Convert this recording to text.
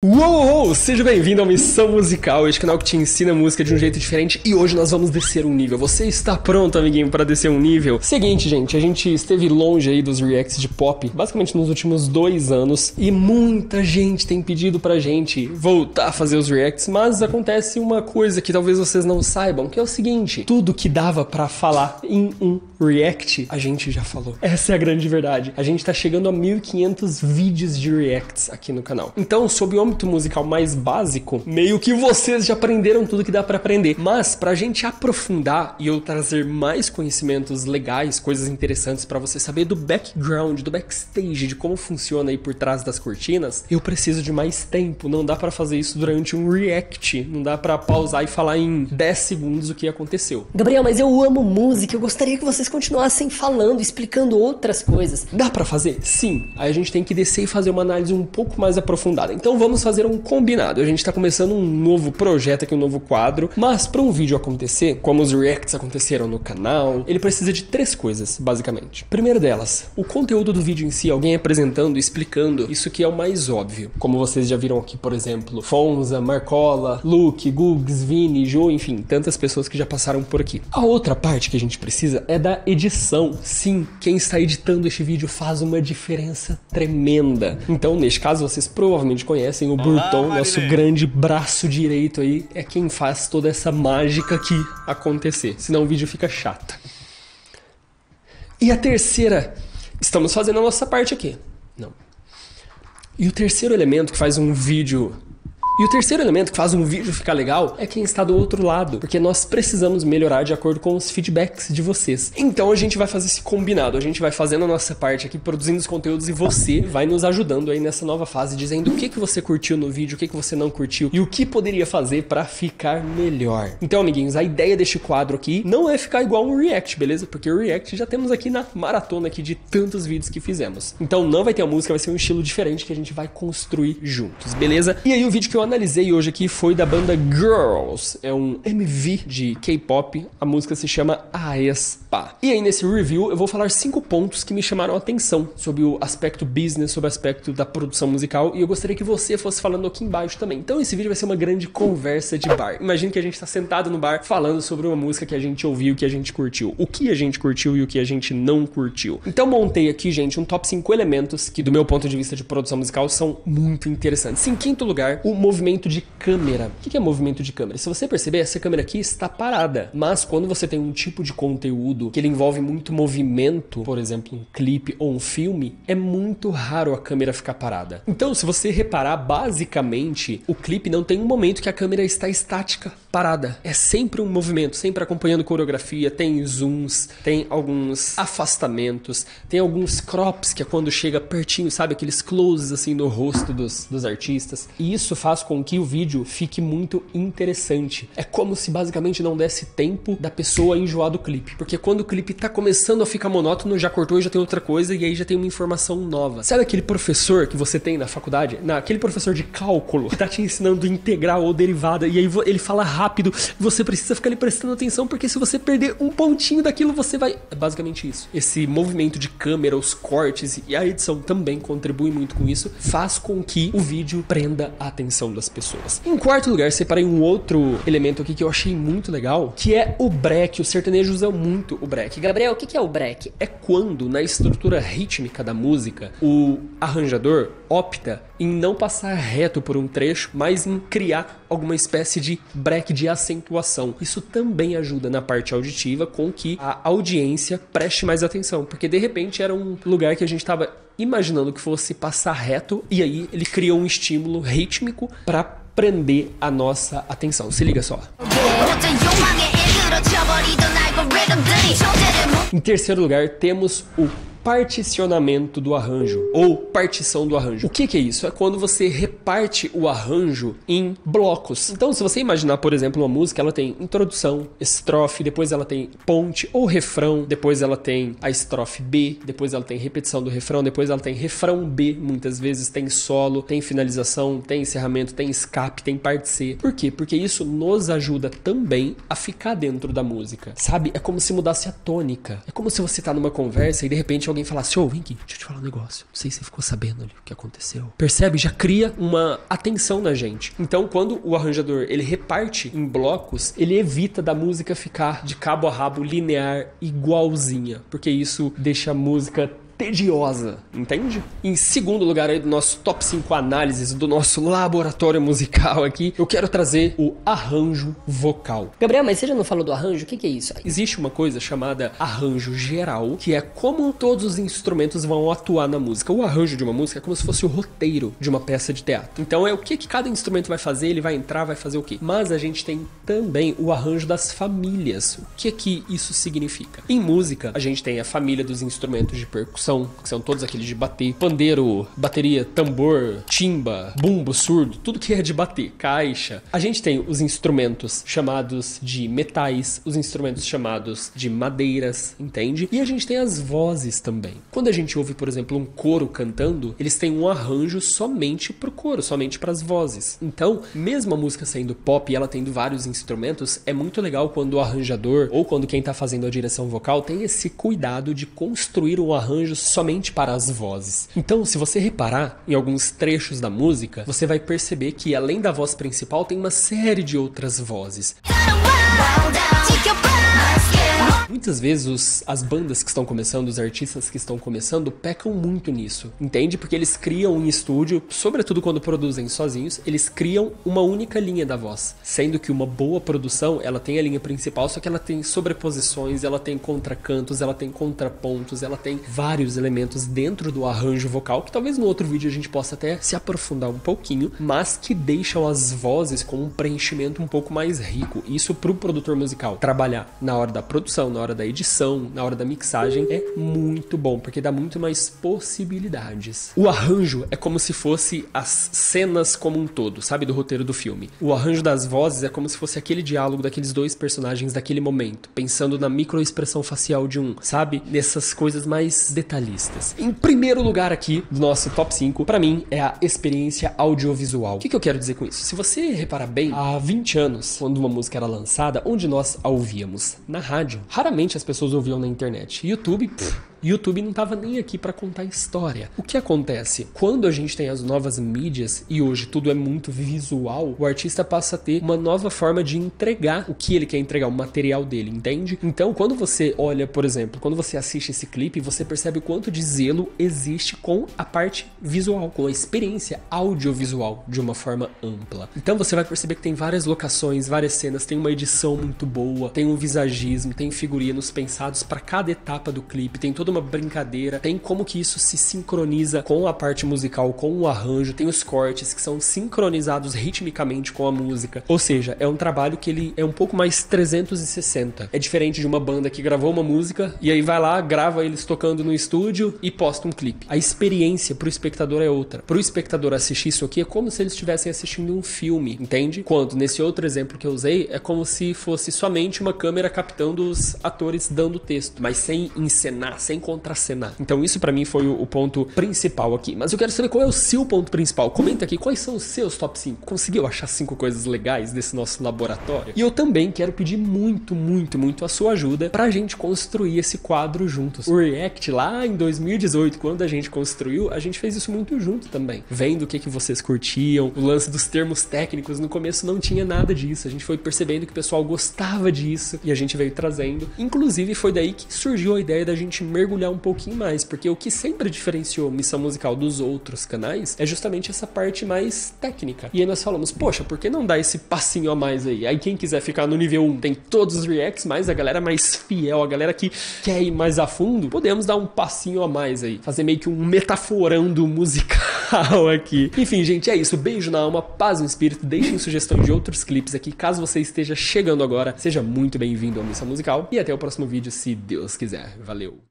Uou! Seja bem-vindo ao Missão Musical, este canal que te ensina música de um jeito diferente e hoje nós vamos descer um nível. Você está pronto, amiguinho, para descer um nível? Seguinte, gente, a gente esteve longe aí dos reacts de pop, basicamente nos últimos 2 anos, e muita gente tem pedido pra gente voltar a fazer os reacts, mas acontece uma coisa que talvez vocês não saibam, que é o seguinte: tudo que dava pra falar em um react, a gente já falou. Essa é a grande verdade. A gente tá chegando a 1.500 vídeos de reacts aqui no canal. Então, sob o âmbito musical mais básico, meio que vocês já aprenderam tudo que dá pra aprender. Mas, pra gente aprofundar e eu trazer mais conhecimentos legais, coisas interessantes pra você saber do background, do backstage, de como funciona aí por trás das cortinas, eu preciso de mais tempo. Não dá pra fazer isso durante um react. Não dá pra pausar e falar em 10 segundos o que aconteceu. Gabriel, mas eu amo música, eu gostaria que vocês continuassem falando, explicando outras coisas. Dá pra fazer? Sim. Aí a gente tem que descer e fazer uma análise um pouco mais aprofundada. Então vamos fazer um combinado. A gente tá começando um novo projeto aqui, um novo quadro, mas para um vídeo acontecer, como os reacts aconteceram no canal, ele precisa de 3 coisas, basicamente. Primeiro delas, o conteúdo do vídeo em si, alguém apresentando, explicando, isso que é o mais óbvio. Como vocês já viram aqui, por exemplo, Fonza, Marcola, Luke, Gugs, Vini, Joe, enfim, tantas pessoas que já passaram por aqui. A outra parte que a gente precisa é da edição. Sim, quem está editando este vídeo faz uma diferença tremenda. Então, neste caso, vocês provavelmente conhecem o Burton, nosso grande braço direito aí, é quem faz toda essa mágica aqui acontecer. Senão o vídeo fica chato. E a terceira, estamos fazendo a nossa parte aqui. Não. E o terceiro elemento que faz um vídeo ficar legal é quem está do outro lado, porque nós precisamos melhorar de acordo com os feedbacks de vocês. Então a gente vai fazer esse combinado, a gente vai fazendo a nossa parte aqui, produzindo os conteúdos, e você vai nos ajudando aí nessa nova fase, dizendo o que você curtiu no vídeo, o que você não curtiu e o que poderia fazer pra ficar melhor. Então, amiguinhos, a ideia deste quadro aqui não é ficar igual um react, beleza? Porque o react já temos aqui na maratona aqui de tantos vídeos que fizemos. Então não vai ter a música, vai ser um estilo diferente que a gente vai construir juntos, beleza? E aí o vídeo que eu analisei hoje aqui foi da banda Girls, é um MV de K-pop, a música se chama Aespa. E aí nesse review eu vou falar 5 pontos que me chamaram a atenção sobre o aspecto business, sobre o aspecto da produção musical, e eu gostaria que você fosse falando aqui embaixo também. Então esse vídeo vai ser uma grande conversa de bar. Imagine que a gente tá sentado no bar falando sobre uma música que a gente ouviu, que a gente curtiu, o que a gente curtiu e o que a gente não curtiu. Então montei aqui, gente, um top 5 elementos que do meu ponto de vista de produção musical são muito interessantes. Em quinto lugar, o movimento de câmera. O que é movimento de câmera? Se você perceber, essa câmera aqui está parada, mas quando você tem um tipo de conteúdo que ele envolve muito movimento, por exemplo, um clipe ou um filme, é muito raro a câmera ficar parada. Então, se você reparar, basicamente, o clipe não tem um momento que a câmera está estática, parada. É sempre um movimento, sempre acompanhando coreografia, tem zooms, tem alguns afastamentos, tem alguns crops, que é quando chega pertinho, sabe? Aqueles closes assim no rosto dos artistas. E isso faz com que o vídeo fique muito interessante. É como se basicamente não desse tempo da pessoa enjoar do clipe. Porque quando o clipe tá começando a ficar monótono, já cortou e já tem outra coisa, e aí já tem uma informação nova. Sabe aquele professor que você tem na faculdade? Aquele professor de cálculo que tá te ensinando integral ou derivada, e aí ele fala rápido, você precisa ficar ali prestando atenção, porque se você perder um pontinho daquilo, você vai... É basicamente isso. Esse movimento de câmera, os cortes e a edição também contribui muito com isso, faz com que o vídeo prenda a atenção das pessoas. Em quarto lugar, separei um outro elemento aqui que eu achei muito legal, que é o break. Os sertanejos usam muito o break. Gabriel, o que é o break? É quando, na estrutura rítmica da música, o arranjador opta em não passar reto por um trecho, mas em criar alguma espécie de break de acentuação. Isso também ajuda na parte auditiva com que a audiência preste mais atenção, porque de repente era um lugar que a gente estava imaginando que fosse passar reto, e aí ele criou um estímulo rítmico para prender a nossa atenção. Se liga só. Em terceiro lugar, temos o particionamento do arranjo, ou partição do arranjo. O que é isso? É quando você reparte o arranjo em blocos. Então, se você imaginar, por exemplo, uma música, ela tem introdução, estrofe, depois ela tem ponte ou refrão, depois ela tem a estrofe B, depois ela tem repetição do refrão, depois ela tem refrão B, muitas vezes tem solo, tem finalização, tem encerramento, tem escape, tem parte C. Por quê? Porque isso nos ajuda também a ficar dentro da música, sabe? É como se mudasse a tônica. É como se você tá numa conversa e de repente alguém alguém falasse, ô, vem aqui, deixa eu te falar um negócio. Não sei se você ficou sabendo ali o que aconteceu. Percebe? Já cria uma atenção na gente. Então, quando o arranjador, ele reparte em blocos, ele evita da música ficar de cabo a rabo, linear, igualzinha. Porque isso deixa a música tediosa, entende? Em segundo lugar aí do nosso top 5 análises do nosso laboratório musical aqui, eu quero trazer o arranjo vocal. Gabriel, mas você já não falou do arranjo? O que é isso aí? Existe uma coisa chamada arranjo geral, que é como todos os instrumentos vão atuar na música. O arranjo de uma música é como se fosse o roteiro de uma peça de teatro. Então é o que cada instrumento vai fazer, ele vai entrar, vai fazer o quê? Mas a gente tem também o arranjo das famílias. O que isso significa? Em música, a gente tem a família dos instrumentos de percussão, que são todos aqueles de bater, pandeiro, bateria, tambor, timba, bumbo, surdo, tudo que é de bater, caixa. A gente tem os instrumentos chamados de metais, os instrumentos chamados de madeiras, entende? E a gente tem as vozes também. Quando a gente ouve, por exemplo, um coro cantando, eles têm um arranjo somente pro coro, somente pras vozes. Então, mesmo a música sendo pop e ela tendo vários instrumentos, é muito legal quando o arranjador ou quando quem tá fazendo a direção vocal tem esse cuidado de construir um arranjo somente para as vozes. Então, se você reparar em alguns trechos da música, você vai perceber que além da voz principal tem uma série de outras vozes. Muitas vezes as bandas que estão começando, os artistas que estão começando, pecam muito nisso, entende? Porque eles criam em estúdio, sobretudo quando produzem sozinhos, eles criam uma única linha da voz, sendo que uma boa produção, ela tem a linha principal, só que ela tem sobreposições, ela tem contracantos, ela tem contrapontos, ela tem vários elementos dentro do arranjo vocal, que talvez no outro vídeo a gente possa até se aprofundar um pouquinho, mas que deixam as vozes com um preenchimento um pouco mais rico. Isso pro produtor musical trabalhar na hora da produção, na hora da edição, na hora da mixagem, é muito bom, porque dá muito mais possibilidades. O arranjo é como se fosse as cenas como um todo, sabe, do roteiro do filme. O arranjo das vozes é como se fosse aquele diálogo daqueles dois personagens daquele momento, pensando na microexpressão facial de um, sabe? Nessas coisas mais detalhistas. Em primeiro lugar aqui, do nosso top 5, pra mim, é a experiência audiovisual. O que eu quero dizer com isso? Se você reparar bem, há 20 anos, quando uma música era lançada, onde nós a ouvíamos? Na rádio. Raramente as pessoas ouviam na internet. YouTube não tava nem aqui pra contar história. O que acontece? Quando a gente tem as novas mídias e hoje tudo é muito visual, o artista passa a ter uma nova forma de entregar o que ele quer entregar, o material dele, entende? Então, quando você olha, por exemplo, quando você assiste esse clipe, você percebe o quanto de zelo existe com a parte visual, com a experiência audiovisual de uma forma ampla. Então você vai perceber que tem várias locações, várias cenas, tem uma edição muito boa, tem um visagismo, tem figurinos pensados para cada etapa do clipe, tem toda uma brincadeira, tem como que isso se sincroniza com a parte musical, com o arranjo, tem os cortes que são sincronizados ritmicamente com a música. Ou seja, é um trabalho que ele é um pouco mais 360. É diferente de uma banda que gravou uma música e aí vai lá, grava eles tocando no estúdio e posta um clipe. A experiência pro espectador é outra. Pro espectador assistir isso aqui é como se eles estivessem assistindo um filme, entende? Quando nesse outro exemplo que eu usei, é como se fosse somente uma câmera captando os atores dando texto, mas sem encenar, sem contracenar. Então isso pra mim foi o ponto principal aqui. Mas eu quero saber qual é o seu ponto principal. Comenta aqui quais são os seus top 5. Conseguiu achar 5 coisas legais desse nosso laboratório? E eu também quero pedir muito a sua ajuda pra gente construir esse quadro juntos. O React lá em 2018, quando a gente construiu, a gente fez isso muito junto também. Vendo o que vocês curtiam, o lance dos termos técnicos, no começo não tinha nada disso. A gente foi percebendo que o pessoal gostava disso e a gente veio trazendo. Inclusive foi daí que surgiu a ideia da gente mergulhar um pouquinho mais, porque o que sempre diferenciou Missão Musical dos outros canais é justamente essa parte mais técnica. E aí nós falamos, poxa, por que não dar esse passinho a mais aí? Aí quem quiser ficar no nível 1 tem todos os reacts, mas a galera mais fiel, a galera que quer ir mais a fundo, podemos dar um passinho a mais aí, fazer meio que um metaforando musical aqui. Enfim, gente, é isso. Beijo na alma, paz no espírito, deixem sugestão de outros clipes aqui, caso você esteja chegando agora, seja muito bem-vindo ao Missão Musical e até o próximo vídeo, se Deus quiser. Valeu!